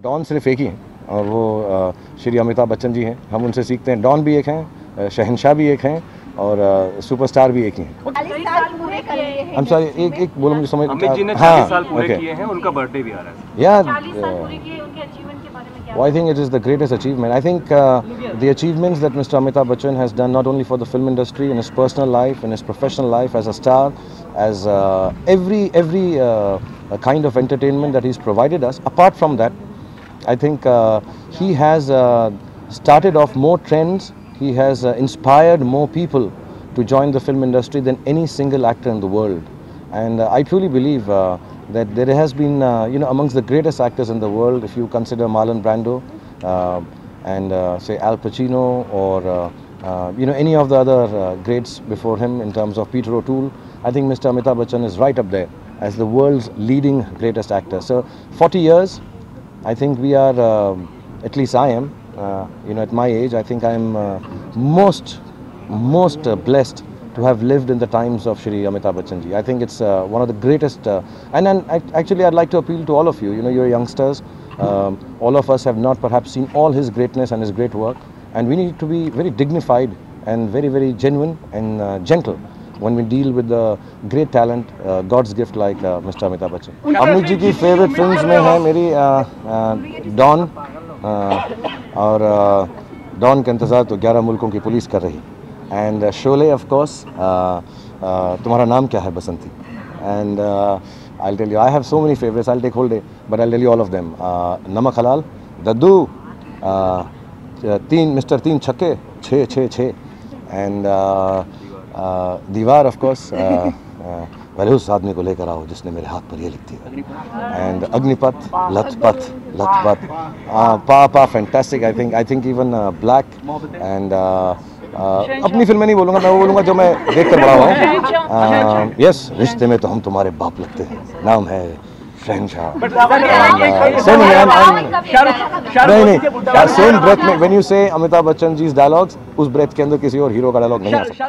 Don सिर्फ एक ही हैं और वो श्री अमिताभ बच्चन जी हैं। हम उनसे सीखते हैं। डॉन भी एक हैं, शहंशाह भी एक हैं और सुपरस्टार भी एक ही हैं। हम सॉरी एक बोलो मुझे समझ। अमित जी ने 40 साल पूरे किए हैं, उनका बर्थडे भी आ रहा है। या 40 साल पूरे किए, उनके अचीवमेंट के बारे में क्या? I think it is the greatest achievement. I think the achievements that Mr. Amitabh Bachchan has done not only for the film industry, in his personal life, in his professional life as a star, as every kind of entertainment that he's provided us. Apart from that, I think he has started off more trends. He has inspired more people to join the film industry than any single actor in the world. And I truly believe that there has been, amongst the greatest actors in the world, if you consider Marlon Brando and say Al Pacino or any of the other greats before him in terms of Peter O'Toole, I think Mr. Amitabh Bachchan is right up there as the world's leading greatest actor. So 40 years, I think we are, at least I am, at my age, I think I am most blessed to have lived in the times of Shri Amitabh Bachchan ji. I think it's one of the greatest, and actually I'd like to appeal to all of you, you're youngsters, all of us have not perhaps seen all his greatness and his great work, and we need to be very dignified and very, very genuine and gentle when we deal with the great talent, God's gift like Mr. Amitabh Bachchan. Amit ji की favourite films में है मेरी don और don का इंतज़ार तो 11 मुल्कों की पुलिस कर रही, and Sholay of course, तुम्हारा नाम क्या है बसंती, and I'll tell you I have so many favorites, I'll take whole day but I'll tell you all of them. नमक हलाल, दद्दू, मिस्टर तीन छक्के, 6 and दीवार of course, पहले उस आदमी को लेकर आओ जिसने मेरे हाथ पर ये लिख दिया, and अग्निपथ, लथपथ, पा fantastic. I think even Black and अपनी फिल्में नहीं बोलूँगा, मैं वो बोलूँगा जो मैं देख कर बड़ा हुआ हूँ। यस, रिश्ते में तो हम तुम्हारे बाप लगते हैं, नाम है शहंशाह। सेम ब्रेथ में व्हेन यू से अमिताभ बच्चन जी डायलॉग्स, उस ब्रेथ के अंदर किसी और हीरो का डायलॉग नहीं आ सकता।